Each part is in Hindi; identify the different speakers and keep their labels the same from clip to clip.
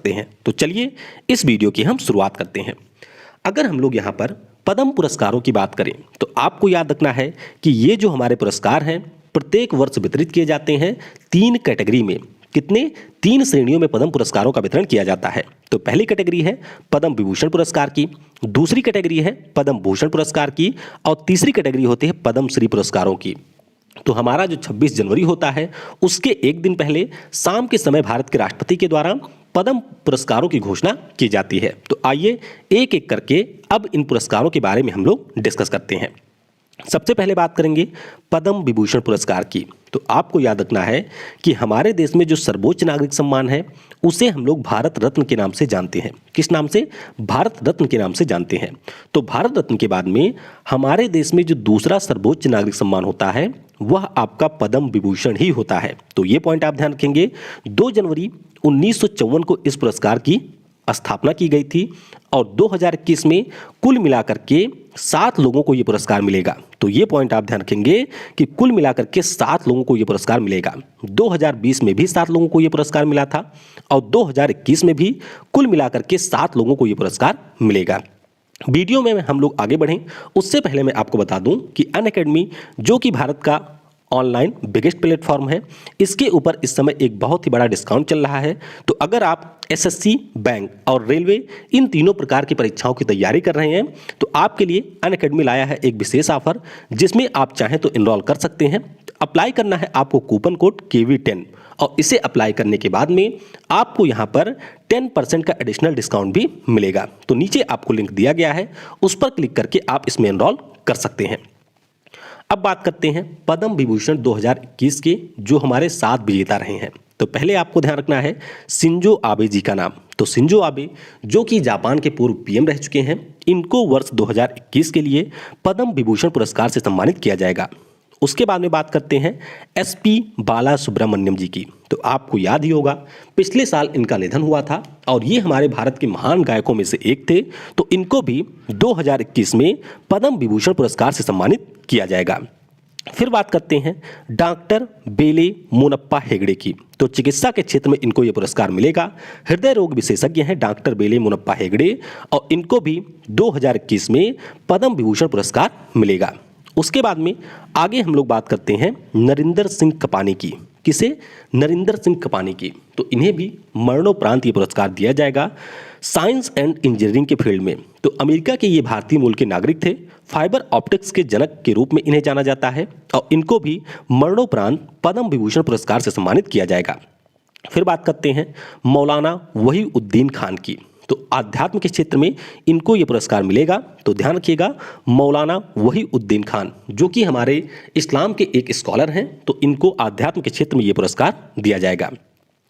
Speaker 1: सकते हैं। तो चलिए इस वीडियो की हम शुरुआत करते हैं। अगर हम लोग यहाँ पर पद्म पुरस्कारों की बात करें तो आपको याद रखना है कि ये जो हमारे पुरस्कार हैं प्रत्येक वर्ष वितरित किए जाते हैं 3 कैटेगरी में। कितने? 3 श्रेणियों में पद्म पुरस्कारों का वितरण किया जाता है। तो पहली कैटेगरी है पद्म विभूषण पुरस्कार की, दूसरी कैटेगरी है पद्म भूषण पुरस्कार की और तीसरी कैटेगरी होती है पद्म श्री पुरस्कारों की। तो हमारा जो 26 जनवरी होता है उसके एक दिन पहले शाम के समय भारत के राष्ट्रपति के द्वारा पद्म पुरस्कारों की घोषणा की जाती है। तो आइए एक एक करके अब इन पुरस्कारों के बारे में हम लोग डिस्कस करते हैं। सबसे पहले बात करेंगे पद्म विभूषण पुरस्कार की। तो आपको याद रखना है कि हमारे देश में जो सर्वोच्च नागरिक सम्मान है उसे हम लोग भारत रत्न के नाम से जानते हैं। किस नाम से? भारत रत्न के नाम से जानते हैं। तो भारत रत्न के बाद में हमारे देश में जो दूसरा सर्वोच्च नागरिक सम्मान होता है वह आपका पद्म विभूषण ही होता है। तो ये पॉइंट आप ध्यान रखेंगे। 2 जनवरी 1954 को इस पुरस्कार की स्थापना की गई थी और 2021 में कुल मिलाकर के 7 लोगों को ये पुरस्कार मिलेगा। तो ये पॉइंट आप ध्यान रखेंगे कि कुल मिलाकर के 7 लोगों को ये पुरस्कार मिलेगा। 2020 में भी 7 लोगों को ये पुरस्कार मिला था और 2021 में भी कुल मिलाकर के 7 लोगों को ये पुरस्कार मिलेगा। वीडियो में हम लोग आगे बढ़ें उससे पहले मैं आपको बता दूं कि अनअकैडमी जो कि भारत का ऑनलाइन बिगेस्ट प्लेटफॉर्म है, इसके ऊपर इस समय एक बहुत ही बड़ा डिस्काउंट चल रहा है। तो अगर आप एसएससी, बैंक और रेलवे इन तीनों प्रकार की परीक्षाओं की तैयारी कर रहे हैं तो आपके लिए अनअकैडमी लाया है एक विशेष ऑफर जिसमें आप चाहें तो इनरोल कर सकते हैं। अप्लाई करना है आपको कूपन कोड KV10 और इसे अप्लाई करने के बाद में आपको यहाँ पर 10% का एडिशनल डिस्काउंट भी मिलेगा। तो नीचे आपको लिंक दिया गया है, उस पर क्लिक करके आप इसमें इनरोल कर सकते हैं। अब बात करते हैं पद्म विभूषण 2021 के जो हमारे 7 विजेता रहे हैं। तो पहले आपको ध्यान रखना है शिंजो आबे जी का नाम। तो शिंजो आबे जो कि जापान के पूर्व PM रह चुके हैं, इनको वर्ष 2021 के लिए पद्म विभूषण पुरस्कार से सम्मानित किया जाएगा। उसके बाद में बात करते हैं SP बालासुब्रमण्यम जी की। तो आपको याद ही होगा पिछले साल इनका निधन हुआ था और ये हमारे भारत के महान गायकों में से एक थे। तो इनको भी 2021 में पद्म विभूषण पुरस्कार से सम्मानित किया जाएगा। फिर बात करते हैं डॉक्टर बेले मोनप्पा हेगड़े की। तो चिकित्सा के क्षेत्र में इनको ये पुरस्कार मिलेगा। हृदय रोग विशेषज्ञ हैं डॉक्टर बेले मोनप्पा हेगड़े और इनको भी 2021 में पद्म विभूषण पुरस्कार मिलेगा। उसके बाद में आगे हम लोग बात करते हैं नरिंदर सिंह कपानी की। किसे? नरिंदर सिंह कपानी की। तो इन्हें भी मरणोपरांत ये पुरस्कार दिया जाएगा साइंस एंड इंजीनियरिंग के फील्ड में। तो अमेरिका के ये भारतीय मूल के नागरिक थे। फाइबर ऑप्टिक्स के जनक के रूप में इन्हें जाना जाता है और इनको भी मरणोपरांत पद्म विभूषण पुरस्कार से सम्मानित किया जाएगा। फिर बात करते हैं मौलाना वहीउद्दीन खान की। तो आध्यात्म के क्षेत्र में इनको ये पुरस्कार मिलेगा। तो ध्यान रखिएगा मौलाना वहीउद्दीन खान जो कि हमारे इस्लाम के एक स्कॉलर हैं, तो इनको आध्यात्म के क्षेत्र में ये पुरस्कार दिया जाएगा।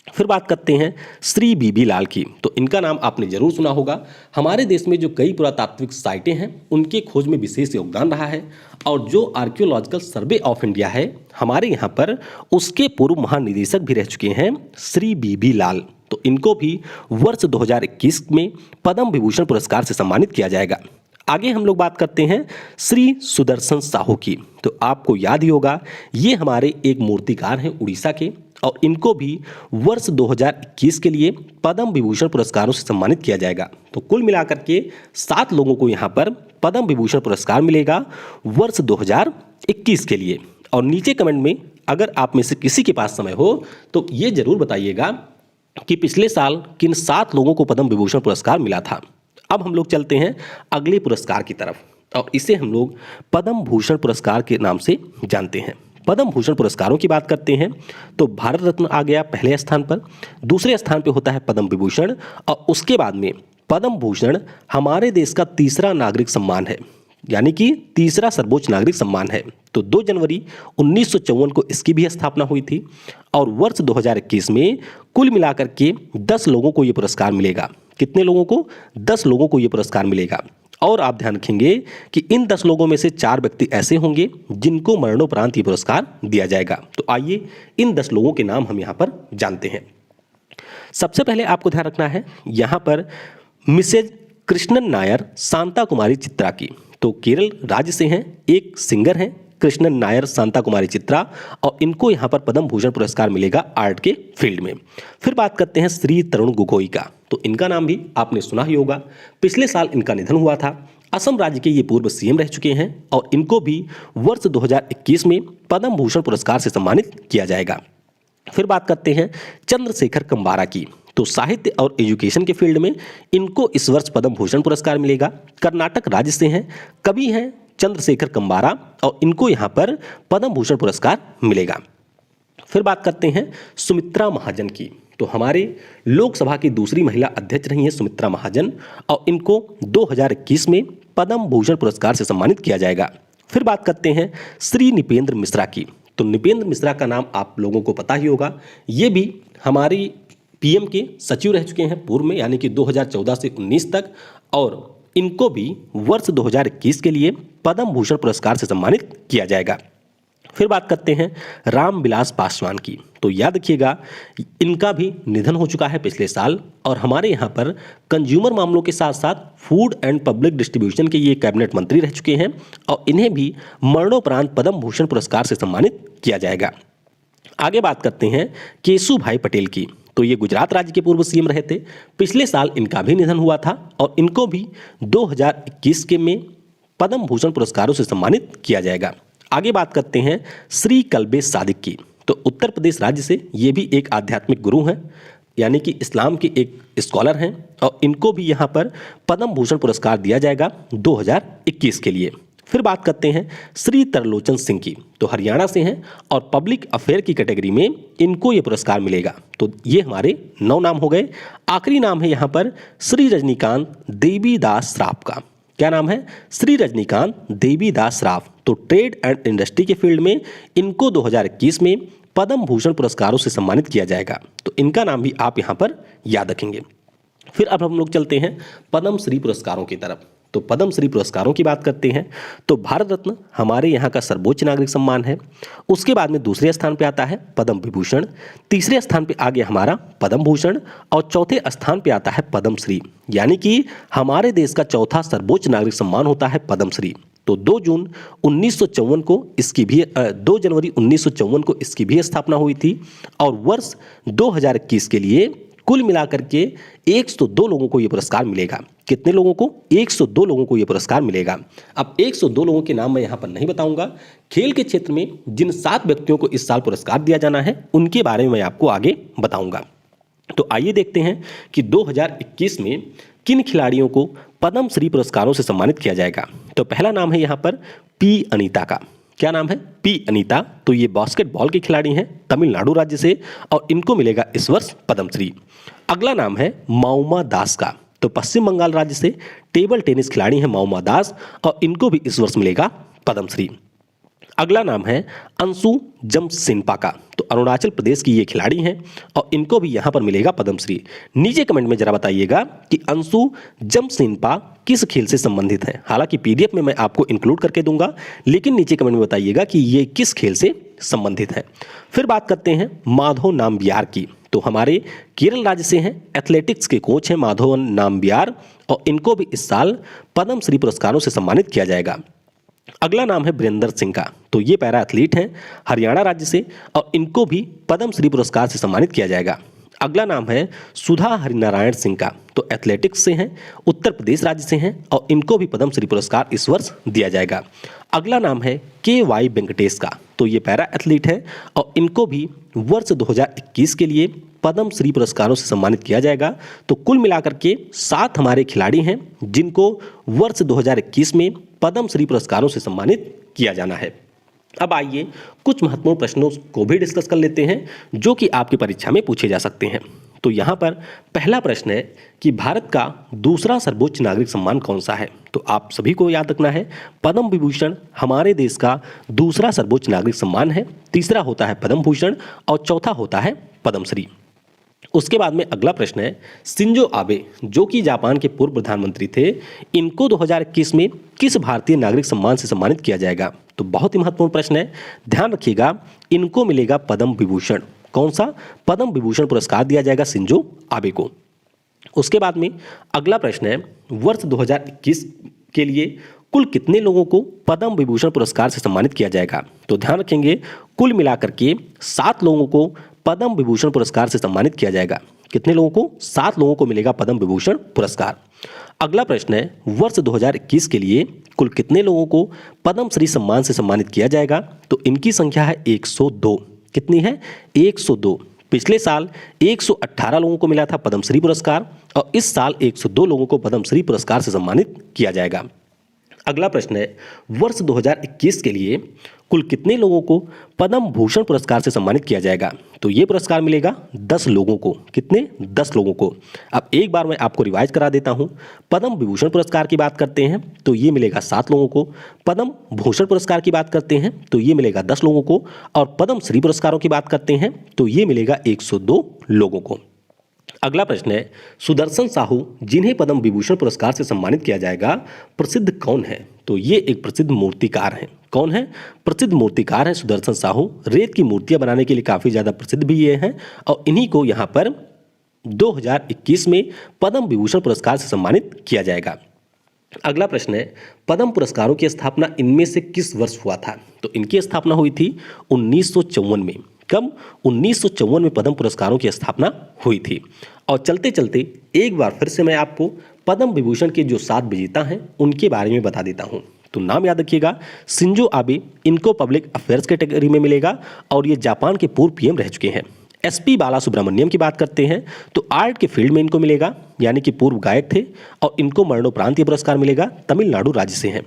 Speaker 1: फिर बात करते हैं श्री BB लाल की। तो इनका नाम आपने जरूर सुना होगा। हमारे देश में जो कई पुरातात्विक साइटें हैं उनके खोज में विशेष योगदान रहा है और जो आर्कियोलॉजिकल सर्वे ऑफ इंडिया है हमारे यहाँ पर, उसके पूर्व महानिदेशक भी रह चुके हैं श्री BB लाल। तो इनको भी वर्ष 2021 में पद्म विभूषण पुरस्कार से सम्मानित किया जाएगा। आगे हम लोग बात करते हैं श्री सुदर्शन साहू की। तो आपको याद ही होगा ये हमारे एक मूर्तिकार हैं उड़ीसा के और इनको भी वर्ष 2021 के लिए पद्म विभूषण पुरस्कारों से सम्मानित किया जाएगा। तो कुल मिलाकर के 7 लोगों को यहाँ पर पद्म विभूषण पुरस्कार मिलेगा वर्ष 2021 के लिए। और नीचे कमेंट में अगर आप में से किसी के पास समय हो तो ये जरूर बताइएगा कि पिछले साल किन 7 लोगों को पद्म विभूषण पुरस्कार मिला था। अब हम लोग चलते हैं अगले पुरस्कार की तरफ और इसे हम लोग पद्म भूषण पुरस्कार के नाम से जानते हैं। पद्म भूषण पुरस्कारों की बात करते हैं तो भारत रत्न आ गया पहले स्थान पर, दूसरे स्थान पर होता है पद्म विभूषण और उसके बाद में पद्म भूषण हमारे देश का तीसरा नागरिक सम्मान है, यानी कि तीसरा सर्वोच्च नागरिक सम्मान है। तो 2 जनवरी 1954 को इसकी भी स्थापना हुई थी और वर्ष 2021 में कुल मिलाकर के 10 लोगों को ये पुरस्कार मिलेगा। कितने लोगों को? 10 लोगों को ये पुरस्कार मिलेगा। और आप ध्यान रखेंगे कि इन 10 लोगों में से 4 व्यक्ति ऐसे होंगे जिनको मरणोपरांत ये पुरस्कार दिया जाएगा। तो आइए इन 10 लोगों के नाम हम यहाँ पर जानते हैं। सबसे पहले आपको ध्यान रखना है यहाँ पर मिसेज कृष्णन नायर शांता कुमारी चित्रा की। तो केरल राज्य से हैं, एक सिंगर हैं कृष्णन नायर शांता कुमारी चित्रा और इनको यहाँ पर पद्म भूषण पुरस्कार मिलेगा आर्ट के फील्ड में। फिर बात करते हैं श्री तरुण गोगोई का। तो इनका नाम भी आपने सुना ही होगा। पिछले साल इनका निधन हुआ था। असम राज्य के ये पूर्व सीएम रह चुके हैं और इनको भी वर्ष 2021 में पद्म भूषण पुरस्कार से सम्मानित किया जाएगा। फिर बात करते हैं चंद्रशेखर कंबारा की। तो साहित्य और एजुकेशन के फील्ड में इनको इस वर्ष पद्म भूषण पुरस्कार मिलेगा। कर्नाटक राज्य से हैं, कवि हैं चंद्रशेखर कंबारा और इनको यहाँ पर पद्म भूषण पुरस्कार मिलेगा। फिर बात करते हैं सुमित्रा महाजन की। तो हमारे लोकसभा की दूसरी महिला अध्यक्ष रही हैं सुमित्रा महाजन और इनको 2021 में पद्म भूषण पुरस्कार से सम्मानित किया जाएगा। फिर बात करते हैं श्री नृपेंद्र मिश्रा की। तो नृपेंद्र मिश्रा का नाम आप लोगों को पता ही होगा। ये भी हमारी पीएम के सचिव रह चुके हैं पूर्व में, यानी कि 2014 से 19 तक, और इनको भी वर्ष 2021 के लिए पद्म भूषण पुरस्कार से सम्मानित किया जाएगा। फिर बात करते हैं रामविलास पासवान की। तो याद रखिएगा इनका भी निधन हो चुका है पिछले साल और हमारे यहाँ पर कंज्यूमर मामलों के साथ साथ फूड एंड पब्लिक डिस्ट्रीब्यूशन के ये कैबिनेट मंत्री रह चुके हैं और इन्हें भी मरणोपरांत पद्म भूषण पुरस्कार से सम्मानित किया जाएगा। आगे बात करते हैं केशुभाई पटेल की। तो ये गुजरात राज्य के पूर्व सीएम रहे थे। पिछले साल इनका भी निधन हुआ था और इनको भी 2021 के में पद्म भूषण पुरस्कारों से सम्मानित किया जाएगा। आगे बात करते हैं श्री कल्बे सादिक की। तो उत्तर प्रदेश राज्य से ये भी एक आध्यात्मिक गुरु हैं, यानी कि इस्लाम के एक स्कॉलर हैं और इनको भी यहाँ पर पद्म भूषण पुरस्कार दिया जाएगा 2021 के लिए। फिर बात करते हैं श्री तरलोचन सिंह की। तो हरियाणा से हैं और पब्लिक अफेयर की कैटेगरी में इनको ये पुरस्कार मिलेगा। तो ये हमारे 9 नाम हो गए। आखिरी नाम है यहाँ पर श्री रजनीकांत देवीदास श्राफ का। क्या नाम है? श्री रजनीकांत देवीदास श्राफ। तो ट्रेड एंड इंडस्ट्री के फील्ड में इनको 2021 में पद्म भूषण पुरस्कारों से सम्मानित किया जाएगा। तो इनका नाम भी आप यहाँ पर याद रखेंगे। फिर अब हम लोग चलते हैं पद्म श्री पुरस्कारों की तरफ। तो पद्म श्री पुरस्कारों की बात करते हैं तो भारत रत्न हमारे यहाँ का सर्वोच्च नागरिक सम्मान है। उसके बाद में दूसरे स्थान पे आता है पद्म विभूषण, तीसरे स्थान पे आ गया हमारा पद्म भूषण और चौथे स्थान पे आता है पद्म श्री, यानी कि हमारे देश का चौथा सर्वोच्च नागरिक सम्मान होता है पद्म श्री। तो 2 जनवरी 1954 को इसकी भी स्थापना हुई थी और वर्ष 2021 के लिए कुल मिलाकर के 102 लोगों को यह पुरस्कार मिलेगा। कितने लोगों को? 102 लोगों को यह पुरस्कार मिलेगा। अब 102 लोगों के नाम मैं यहाँ पर नहीं बताऊंगा। खेल के क्षेत्र में जिन 7 व्यक्तियों को इस साल पुरस्कार दिया जाना है उनके बारे में मैं आपको आगे बताऊंगा। तो आइए देखते हैं कि 2021 में किन खिलाड़ियों को पद्म श्री पुरस्कारों से सम्मानित किया जाएगा। तो पहला नाम है यहाँ पर पी अनीता का। क्या नाम है? पी अनीता। तो ये बास्केटबॉल के खिलाड़ी हैं तमिलनाडु राज्य से और इनको मिलेगा इस वर्ष पद्मश्री। अगला नाम है माउमा दास का। तो पश्चिम बंगाल राज्य से टेबल टेनिस खिलाड़ी हैं माउमा दास और इनको भी इस वर्ष मिलेगा पद्मश्री। अगला नाम है अंशु जमसिन्पा का। तो अरुणाचल प्रदेश की ये खिलाड़ी हैं और इनको भी यहाँ पर मिलेगा पद्मश्री। नीचे कमेंट में जरा बताइएगा कि अंशु जमसिन्पा किस खेल से संबंधित है। हालांकि पीडीएफ में मैं आपको इंक्लूड करके दूंगा, लेकिन नीचे कमेंट में बताइएगा कि ये किस खेल से संबंधित है। फिर बात करते हैं माधव नामबियार की। तो हमारे केरल राज्य से हैं, एथलेटिक्स के कोच हैं माधव नामबियार और इनको भी इस साल पद्मश्री पुरस्कारों से सम्मानित किया जाएगा। अगला नाम है वीरेंद्र सिंह का। तो ये पैरा एथलीट हैं हरियाणा राज्य से और इनको भी पद्मश्री पुरस्कार से सम्मानित किया जाएगा। अगला नाम है सुधा हरिनारायण सिंह का। तो एथलेटिक्स से हैं, उत्तर प्रदेश राज्य से हैं और इनको भी पद्मश्री पुरस्कार इस वर्ष दिया जाएगा। अगला नाम है के.वाई. वेंकटेश का। तो ये पैरा एथलीट है और इनको भी वर्ष 2021 के लिए पद्मश्री पुरस्कारों से सम्मानित किया जाएगा। तो कुल मिलाकर के 7 हमारे खिलाड़ी हैं जिनको वर्ष 2021 में पद्मश्री पुरस्कारों से सम्मानित किया जाना है। अब आइए कुछ महत्वपूर्ण प्रश्नों को भी डिस्कस कर लेते हैं जो कि आपकी परीक्षा में पूछे जा सकते हैं। तो यहाँ पर पहला प्रश्न है कि भारत का दूसरा सर्वोच्च नागरिक सम्मान कौन सा है। तो आप सभी को याद रखना है पद्म विभूषण हमारे देश का दूसरा सर्वोच्च नागरिक सम्मान है, तीसरा होता है पद्म भूषण और चौथा होता है पद्मश्री। उसके बाद में अगला प्रश्न है शिंजो आबे जो कि जापान के पूर्व प्रधानमंत्री थे, इनको 2021 में किस भारतीय नागरिक सम्मान से सम्मानित किया जाएगा। तो बहुत ही महत्वपूर्ण प्रश्न है, ध्यान रखिएगा इनको मिलेगा पद्म विभूषण। कौन सा? पद्म विभूषण पुरस्कार दिया जाएगा शिंजो आबे को। उसके बाद में अगला प्रश्न है वर्ष 2021 के लिए कुल कितने लोगों को पद्म विभूषण पुरस्कार से सम्मानित किया जाएगा। तो ध्यान रखेंगे कुल मिलाकर के 7 लोगों को पद्म विभूषण पुरस्कार से सम्मानित किया जाएगा। कितने लोगों को? 7 लोगों को मिलेगा पद्म विभूषण पुरस्कार। अगला प्रश्न है, वर्ष 2021 के लिए कुल कितने लोगों को पद्म श्री सम्मान से सम्मानित किया जाएगा? तो इनकी संख्या है 102। कितनी है? 102। पिछले साल 118 लोगों को मिला था पद्मश्री पुरस्कार और इस साल 102 लोगों को पद्मश्री पुरस्कार से सम्मानित किया जाएगा। अगला प्रश्न है, वर्ष 2021 के लिए कुल कितने लोगों को पद्म भूषण पुरस्कार से सम्मानित किया जाएगा? तो ये पुरस्कार मिलेगा 10 लोगों को। कितने? 10 लोगों को। अब एक बार मैं आपको रिवाइज करा देता हूं। पद्म विभूषण पुरस्कार की बात करते हैं तो ये मिलेगा 7 लोगों को। पद्म भूषण पुरस्कार की बात करते हैं तो ये मिलेगा 10 लोगों को। और पद्म श्री पुरस्कारों की बात करते हैं तो ये मिलेगा 102 लोगों को। अगला प्रश्न है, सुदर्शन साहू जिन्हें पद्म विभूषण पुरस्कार से सम्मानित किया जाएगा, प्रसिद्ध कौन है? तो ये एक प्रसिद्ध मूर्तिकार हैं। कौन है? प्रसिद्ध मूर्तिकार हैं सुदर्शन साहू। रेत की मूर्तियां बनाने के लिए काफी ज्यादा प्रसिद्ध भी ये हैं और इन्हीं को यहां पर 2021 में पद्म विभूषण पुरस्कार से सम्मानित किया जाएगा। अगला प्रश्न है, पद्म पुरस्कारों की स्थापना इनमें से किस वर्ष हुआ था? तो इनकी स्थापना हुई थी 1954 में। कब? 1954 में पद्म पुरस्कारों की स्थापना हुई थी। और चलते चलते एक बार फिर से मैं आपको पद्म विभूषण के जो 7 विजेता हैं उनके बारे में बता देता हूं। तो नाम याद रखिएगा, शिंजो आबे, इनको पब्लिक अफेयर्स कैटेगरी में मिलेगा और ये जापान के पूर्व पीएम रह चुके हैं। एसपी बालासुब्रमण्यम की बात करते हैं तो आर्ट के फील्ड में इनको मिलेगा, यानी कि पूर्व गायक थे और इनको मरणोपरांत ये पुरस्कार मिलेगा, तमिलनाडु राज्य से हैं।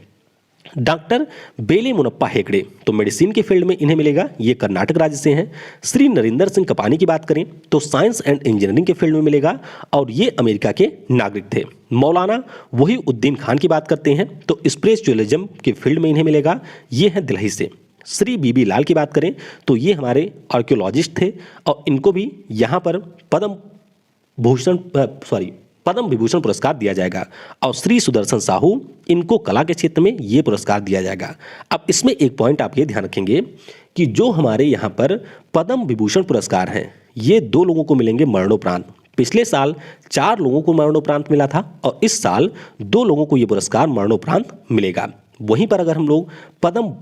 Speaker 1: डॉक्टर बेले मुनप्पा हेगड़े, तो मेडिसिन के फील्ड में इन्हें मिलेगा, ये कर्नाटक राज्य से हैं। श्री नरेंद्र सिंह कपानी की बात करें तो साइंस एंड इंजीनियरिंग के फील्ड में मिलेगा और ये अमेरिका के नागरिक थे। मौलाना वहीउद्दीन खान की बात करते हैं तो स्पिरिचुअलिज्म के फील्ड में इन्हें मिलेगा, ये हैं दिल्ली से। श्री बीबी लाल की बात करें तो ये हमारे आर्कियोलॉजिस्ट थे और इनको भी यहाँ पर पद्म विभूषण पुरस्कार दिया जाएगा। और श्री सुदर्शन साहू, इनको कला के क्षेत्र में ये पुरस्कार दिया जाएगा। अब इसमें एक पॉइंट आप ये ध्यान रखेंगे कि जो हमारे यहाँ पर पद्म विभूषण पुरस्कार हैं ये 2 लोगों को मिलेंगे मरणोपरांत। पिछले साल 4 लोगों को मरणोपरांत मिला था और इस साल 2 लोगों को ये पुरस्कार मरणोपरांत मिलेगा। वहीं पर अगर हम लोग पद्म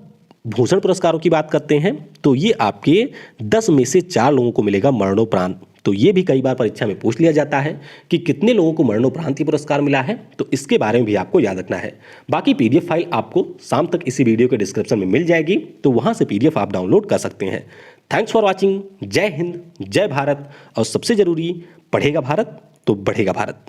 Speaker 1: भूषण पुरस्कारों की बात करते हैं तो ये आपके 10 में से 4 लोगों को मिलेगा मरणोपरांत। तो ये भी कई बार परीक्षा में पूछ लिया जाता है कि कितने लोगों को मरणोपरांत पुरस्कार मिला है, तो इसके बारे में भी आपको याद रखना है। बाकी पीडीएफ फाइल आपको शाम तक इसी वीडियो के डिस्क्रिप्शन में मिल जाएगी, तो वहां से पीडीएफ आप डाउनलोड कर सकते हैं। Thanks for watching. जय हिंद, जय भारत और सबसे जरूरी, पढ़ेगा भारत तो बढ़ेगा भारत।